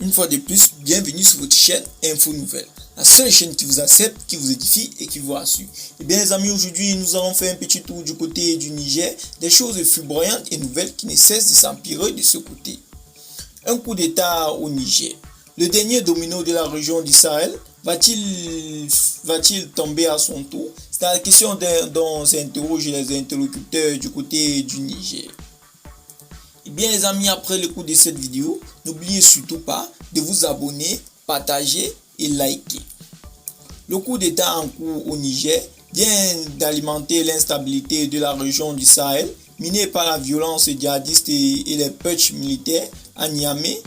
Une fois de plus, bienvenue sur votre chaîne Info Nouvelles, la seule chaîne qui vous accepte, qui vous édifie et qui vous rassure. Et bien les amis, aujourd'hui nous allons faire un petit tour du côté du Niger, des choses foudroyantes et nouvelles qui ne cessent de s'empirer de ce côté. Un coup d'état au Niger. Le dernier domino de la région du Sahel va-t-il tomber à son tour? C'est la question dont s'interrogent les interlocuteurs du côté du Niger. Et bien les amis, après l'écoute de cette vidéo, n'oubliez surtout pas de vous abonner, partager et liker. Le coup d'état en cours au Niger vient d'alimenter l'instabilité de la région du Sahel, minée par la violence djihadiste et les putschs militaires à Niamey.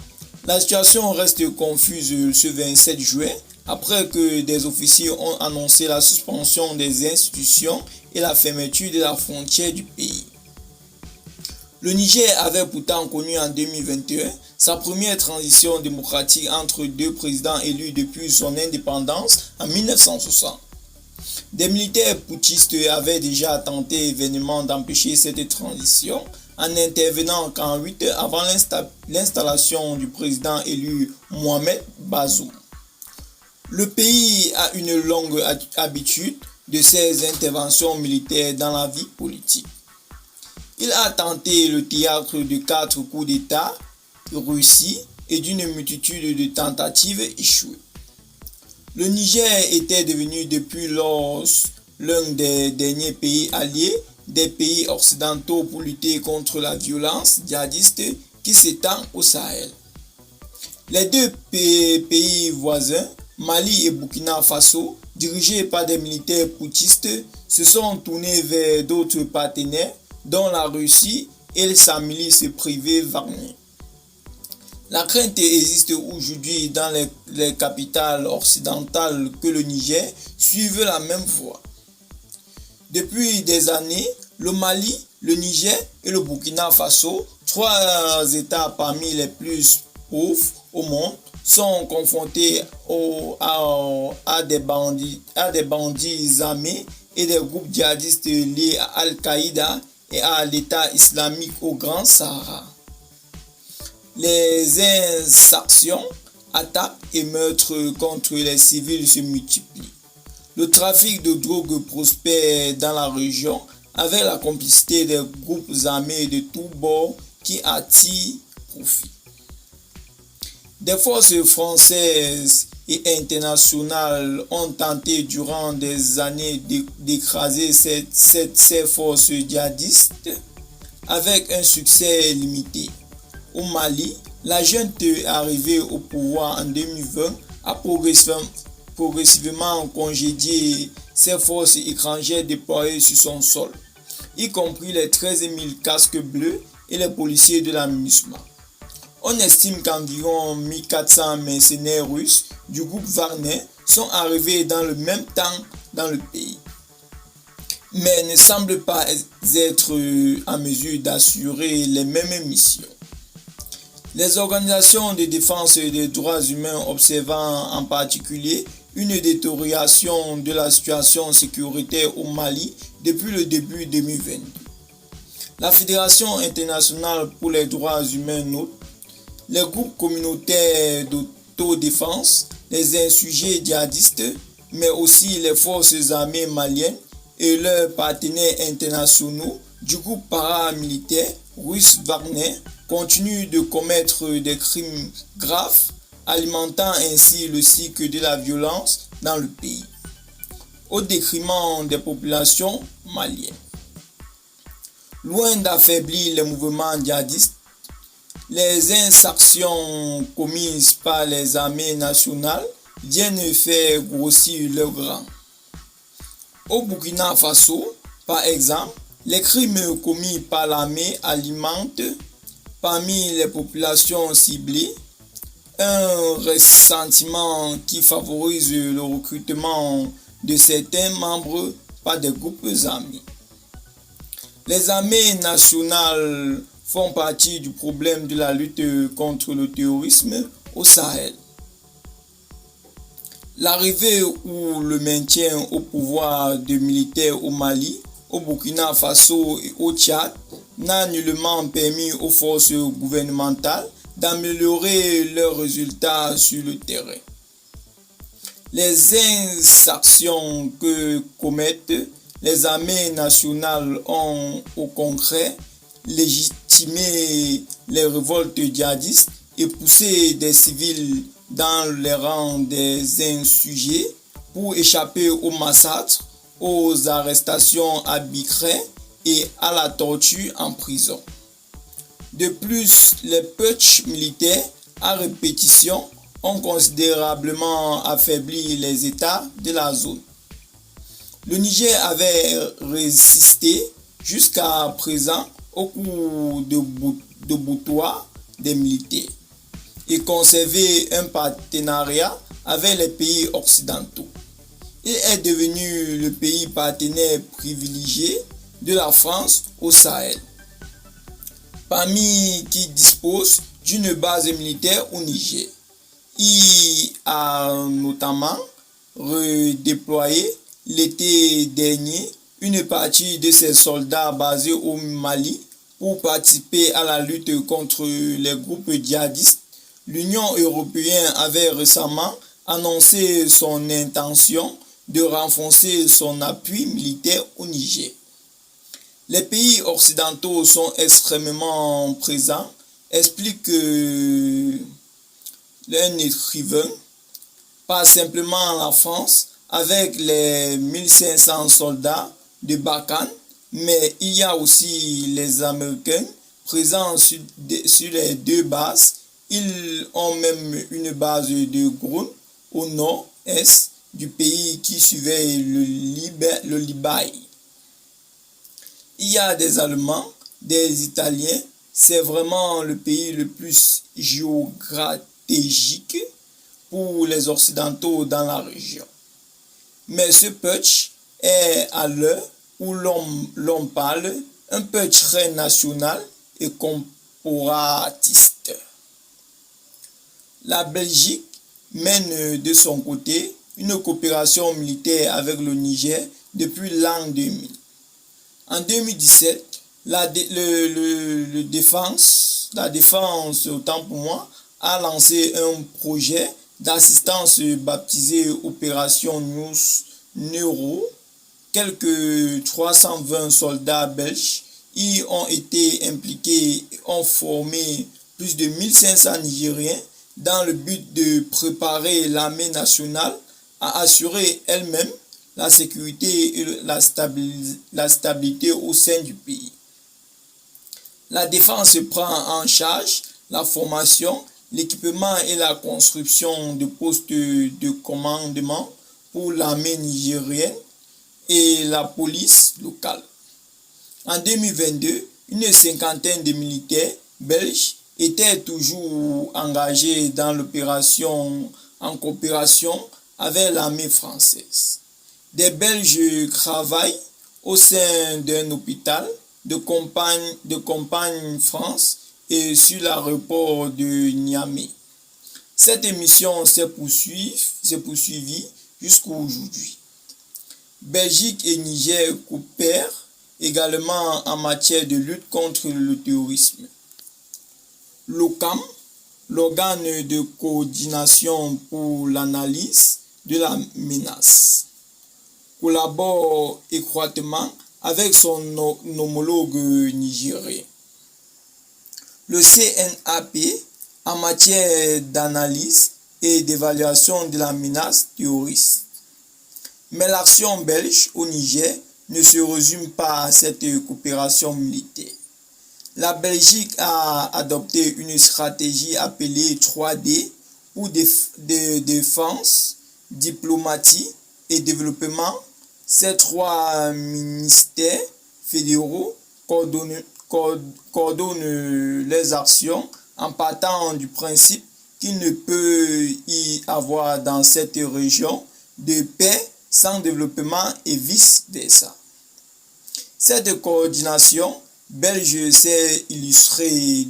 La situation reste confuse ce 27 juin, après que des officiers ont annoncé la suspension des institutions et la fermeture de la frontière du pays. Le Niger avait pourtant connu en 2021 sa première transition démocratique entre deux présidents élus depuis son indépendance en 1960. Des militaires putschistes avaient déjà tenté vainement d'empêcher cette transition en n'intervenant qu'en 8 heures avant l'installation du président élu Mohamed Bazoum. Le pays a une longue habitude de ces interventions militaires dans la vie politique. Il a tenté le théâtre de 4 coups d'État réussis et d'une multitude de tentatives échouées. Le Niger était devenu depuis lors l'un des derniers pays alliés des pays occidentaux pour lutter contre la violence djihadiste qui s'étend au Sahel. Les deux pays voisins, Mali et Burkina Faso, dirigés par des militaires putschistes, se sont tournés vers d'autres partenaires dont la Russie et sa milice privée Wagner. La crainte existe aujourd'hui dans les capitales occidentales que le Niger suive la même voie. Depuis des années, le Mali, le Niger et le Burkina Faso, 3 États parmi les plus pauvres au monde, sont confrontés à des bandits armés et des groupes djihadistes liés à Al-Qaïda et à l'État islamique au Grand Sahara. Les exactions, attaques et meurtres contre les civils se multiplient. Le trafic de drogue prospère dans la région avec la complicité des groupes armés de tous bords qui attirent profit. Des forces françaises et internationales ont tenté durant des années d'écraser ces forces djihadistes avec un succès limité. Au Mali, la junte arrivée au pouvoir en 2020 a progressivement congédié ces forces étrangères déployées sur son sol, y compris les 13 000 casques bleus et les policiers de la MINUSMA. On estime qu'environ 1400 mercenaires russes du groupe Wagner sont arrivés dans le même temps dans le pays, mais ne semblent pas être en mesure d'assurer les mêmes missions. Les organisations de défense des droits humains observant en particulier une détérioration de la situation sécuritaire au Mali depuis le début 2022. La Fédération internationale pour les droits humains note les groupes communautaires d'autodéfense, les insurgés djihadistes, mais aussi les forces armées maliennes et leurs partenaires internationaux du groupe paramilitaire russe Wagner continuent de commettre des crimes graves, alimentant ainsi le cycle de la violence dans le pays, au détriment des populations maliennes. Loin d'affaiblir les mouvements djihadistes, les exactions commises par les armées nationales viennent faire grossir leur rang. Au Burkina Faso, par exemple, les crimes commis par l'armée alimentent, parmi les populations ciblées, un ressentiment qui favorise le recrutement de certains membres par des groupes armés. Les armées nationales font partie du problème de la lutte contre le terrorisme au Sahel. L'arrivée ou le maintien au pouvoir de militaires au Mali, au Burkina Faso et au Tchad n'a nullement permis aux forces gouvernementales d'améliorer leurs résultats sur le terrain. Les exactions que commettent les armées nationales ont au contraire légitimé les révoltes djihadistes et poussé des civils dans les rangs des insurgés pour échapper aux massacres, aux arrestations arbitraires et à la torture en prison. De plus, les putschs militaires à répétition ont considérablement affaibli les États de la zone. Le Niger avait résisté jusqu'à présent au coup de boutoir des militaires et conservé un partenariat avec les pays occidentaux. Il est devenu le pays partenaire privilégié de la France au Sahel, parmi qui dispose d'une base militaire au Niger. Il a notamment redéployé l'été dernier une partie de ses soldats basés au Mali pour participer à la lutte contre les groupes djihadistes. L'Union européenne avait récemment annoncé son intention de renforcer son appui militaire au Niger. Les pays occidentaux sont extrêmement présents, explique un écrivain, pas simplement la France avec les 1500 soldats de Barkhane, mais il y a aussi les Américains présents sur les deux bases. Ils ont même une base de Ground au nord-est du pays qui surveille le Libaye. Il y a des Allemands, des Italiens, c'est vraiment le pays le plus géostratégique pour les Occidentaux dans la région. Mais ce putsch est à l'heure où l'on parle un putsch très national et corporatiste. La Belgique mène de son côté une coopération militaire avec le Niger depuis l'an 2000. En 2017, la défense, autant pour moi, a lancé un projet d'assistance baptisé Opération Neuro. Quelques 320 soldats belges y ont été impliqués et ont formé plus de 1500 Nigériens dans le but de préparer l'armée nationale à assurer elle-même la sécurité et la stabilité au sein du pays. La défense prend en charge la formation, l'équipement et la construction de postes de commandement pour l'armée nigérienne et la police locale. En 2022, une cinquantaine de militaires belges étaient toujours engagés dans l'opération en coopération avec l'armée française. Des Belges travaillent au sein d'un hôpital de campagne France et sur l'aéroport de Niamey. Cette émission s'est poursuivie jusqu'à aujourd'hui. Belgique et Niger coopèrent également en matière de lutte contre le terrorisme. L'OCAM, l'organe de coordination pour l'analyse de la menace, collabore étroitement avec son homologue nigérien. Le CNAP, en matière d'analyse et d'évaluation de la menace terroriste. Mais l'action belge au Niger ne se résume pas à cette coopération militaire. La Belgique a adopté une stratégie appelée 3D pour défense, diplomatie et développement. Ces trois ministères fédéraux coordonnent les actions en partant du principe qu'il ne peut y avoir dans cette région de paix sans développement et vice-versa. Cette coordination belge s'est illustrée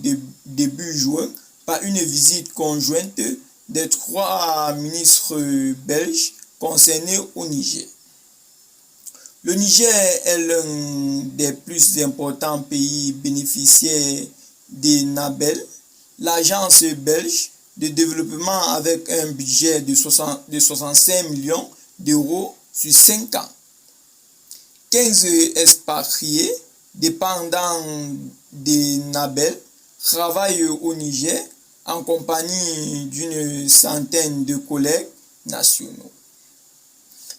début juin par une visite conjointe des trois ministres belges concernés au Niger. Le Niger est l'un des plus importants pays bénéficiaires des NABEL, l'agence belge de développement avec un budget de 65 millions d'euros sur 5 ans. 15 expatriés dépendants de Nabel travaillent au Niger en compagnie d'une centaine de collègues nationaux.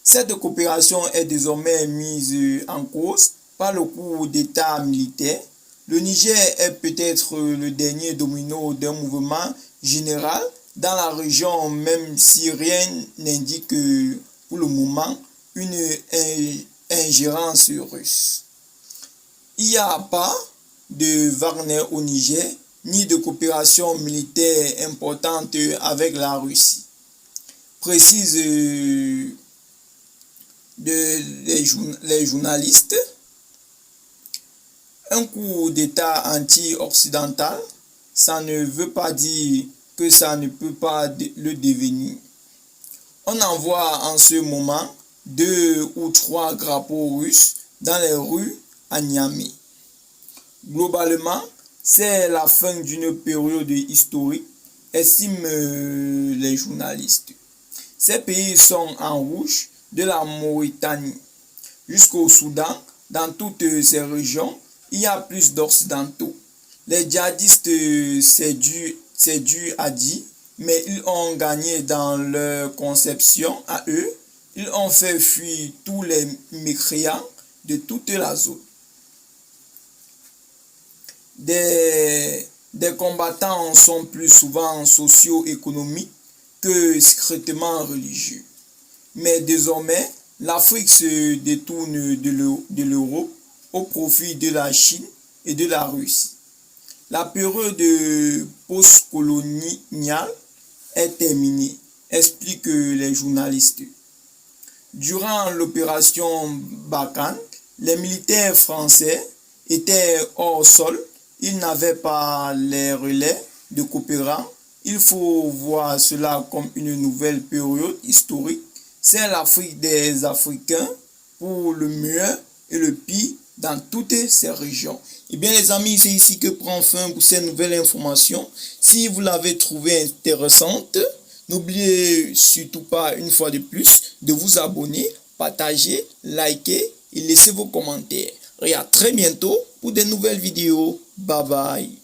Cette coopération est désormais mise en cause par le coup d'État militaire. Le Niger est peut-être le dernier domino d'un mouvement général dans la région, même si rien n'indique pour le moment une ingérence russe. Il n'y a pas de Wagner au Niger, ni de coopération militaire importante avec la Russie, précisent les journalistes. Un coup d'État anti-occidental, ça ne veut pas dire que ça ne peut pas le devenir. On en voit en ce moment 2 ou 3 drapeaux russes dans les rues à Niamey. Globalement, c'est la fin d'une période historique, estiment les journalistes. Ces pays sont en rouge, de la Mauritanie jusqu'au Soudan. Dans toutes ces régions, il y a plus d'occidentaux. Les djihadistes, c'est dû à dire, mais ils ont gagné dans leur conception à eux. Ils ont fait fuir tous les mécréants de toute la zone. Des combattants sont plus souvent socio-économiques que secrètement religieux. Mais désormais, l'Afrique se détourne de l'Europe au profit de la Chine et de la Russie. La période post-coloniale est terminée, expliquent les journalistes. Durant l'opération Barkhane, les militaires français étaient hors sol. Ils n'avaient pas les relais de coopérants. Il faut voir cela comme une nouvelle période historique. C'est l'Afrique des Africains pour le mieux et le pire dans toutes ces régions. Et bien les amis, c'est ici que prend fin pour cette nouvelle information. Si vous l'avez trouvée intéressante, n'oubliez surtout pas une fois de plus de vous abonner, partager, liker et laisser vos commentaires. Et à très bientôt pour de nouvelles vidéos. Bye bye.